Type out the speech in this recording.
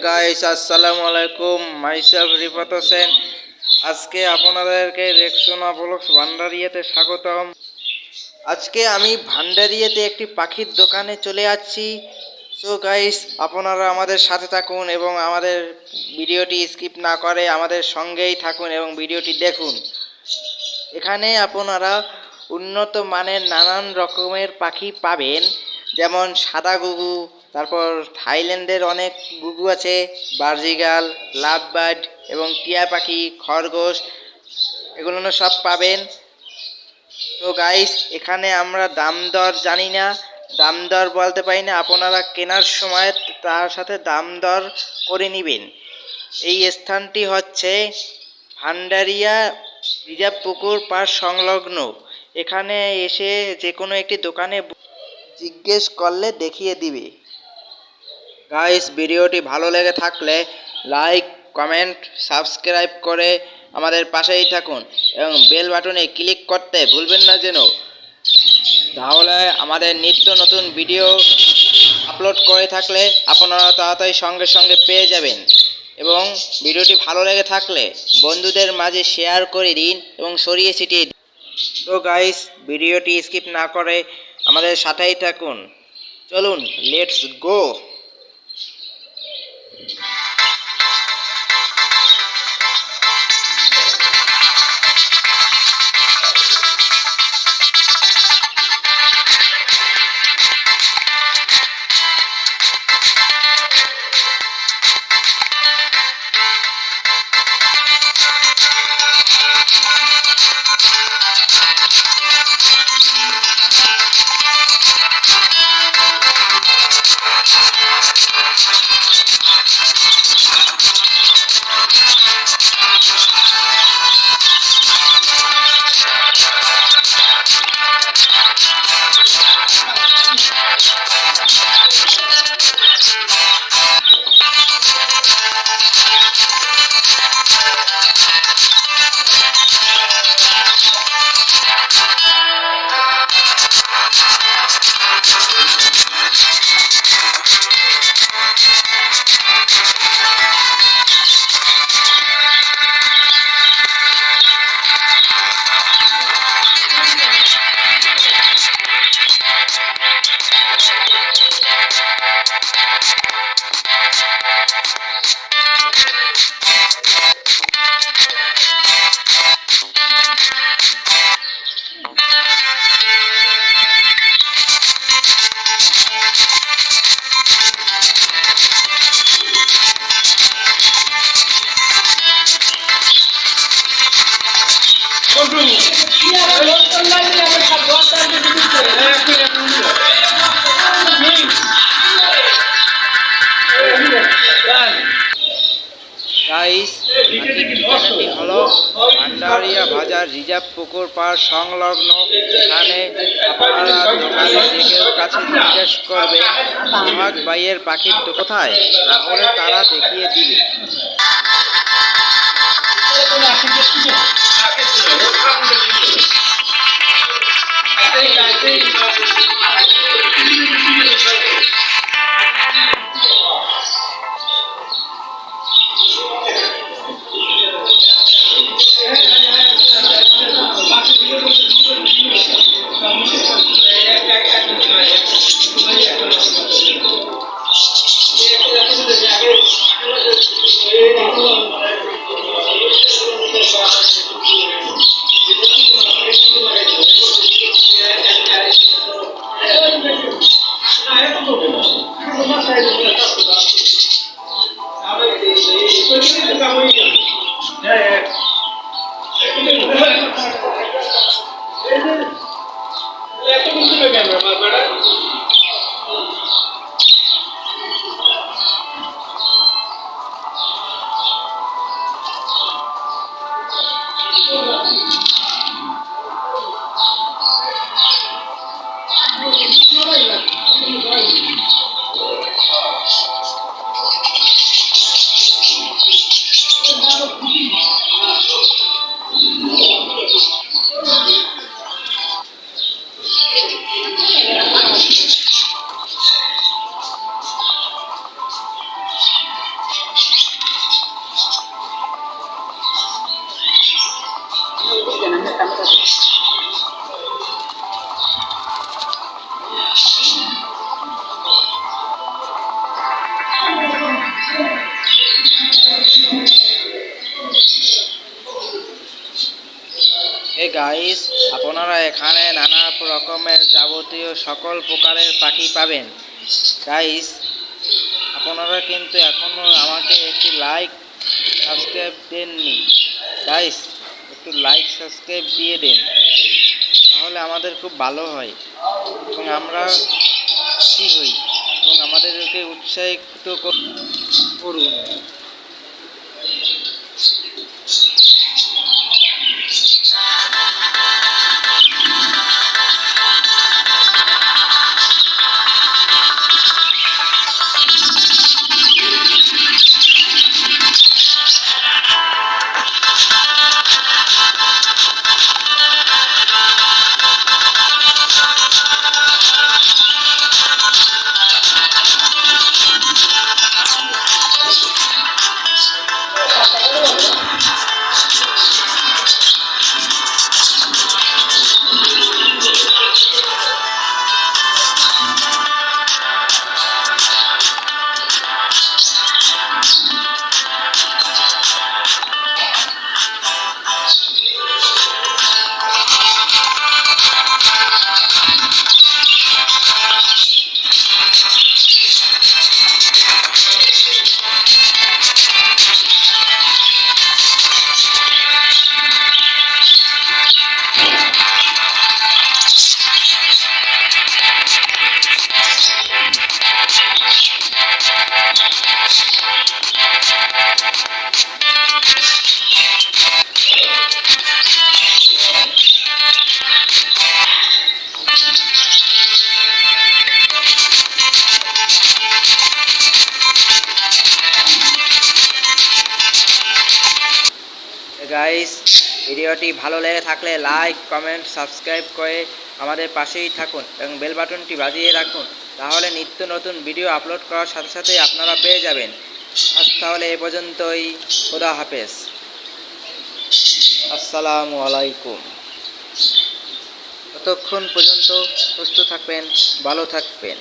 Guys আসসালামু আলাইকুম, myself Rifat Hossain. আজকে আপনাদেরকে রেক্সোনা ব্লগস ভান্ডারিয়াতে স্বাগতম। আজকে আমি ভান্ডারিয়াতে একটি পাখির দোকানে চলে যাচ্ছি। সো গাইস, আপনারা আমাদের সাথে থাকুন এবং আমাদের ভিডিওটি স্কিপ না করে আমাদের সঙ্গেই থাকুন এবং ভিডিওটি দেখুন। এখানে আপনারা উন্নত মানের নানান রকমের পাখি পাবেন, যেমন সাদা গুগু, তারপর থাইল্যান্ডের অনেক গুগু আছে, বার্জিগাল, লাভবার্ড এবং টিয়া পাখি, খরগোশ, এগুলো সব পাবেন। তো গাইস, এখানে আমরা দাম দর জানি না, দাম দর বলতে পারি না। আপনারা কেনার সময় তার সাথে দাম দর করে নেবেন। এই স্থানটি হচ্ছে ভান্ডারিয়া রিজার্ভ পুকুর পাড় সংলগ্ন। এখানে এসে যে কোনো একটি দোকানে জিজ্ঞেস করলে দেখিয়ে দিবে। গাইস, ভিডিওটি ভালো লেগে থাকলে লাইক, কমেন্ট, সাবস্ক্রাইব করে আমাদের পাশেই থাকুন এবং বেল বাটনে ক্লিক করতে ভুলবেন না যেন। তাহলে আমাদের নিত্য নতুন ভিডিও আপলোড করে থাকলে আপনারা তাড়াতাড়ি সঙ্গে সঙ্গে পেয়ে যাবেন। এবং ভিডিওটি ভালো লেগে থাকলে বন্ধুদের মাঝে শেয়ার করে দিন এবং ছড়িয়ে ছিটিয়ে দিন। তো গাইস, ভিডিওটি স্কিপ না করে আমাদের সাথেই থাকুন। চলুন, লেটস গো। গাইস, ঠিকানাটি হলো ভান্ডারিয়া বাজার রিজার্ভ পুকুর পাড় সংলগ্ন। এখানে আপনারা দোকানের কাছে জিজ্ঞেস করবেন সোহাগ ভাইয়ের পাখির তো কোথায়, তাহলে তারা দেখিয়ে দিবে। গাইস, আপনারা এখানে নানা রকমের যাবতীয় সকল প্রকারের পাখি পাবেন। গাইস, আপনারা কিন্তু এখনো আমাকে একটি লাইক সাবস্ক্রাইব দেননি। গাইস, একটু লাইক সাবস্ক্রাইব দিয়ে দেন, তাহলে আমাদের খুব ভালো হয় এবং আমরা খুশি হই এবং আমাদেরকে উৎসাহিত করুন। গাইস, ভিডিওটি ভালো লেগে থাকলে লাইক, কমেন্ট, সাবস্ক্রাইব করে আমাদের পাশেই থাকুন এবং বেল বাটনটি বাজিয়ে রাখুন, তাহলে নিত্য নতুন ভিডিও আপলোড করার সাথে সাথে আপনারা পেয়ে যাবেন। আজ তাহলে এ পর্যন্তই, খোদা হাফেজ, আসসালামু আলাইকুম। ততক্ষণ পর্যন্ত সুস্থ থাকবেন, ভালো থাকবেন।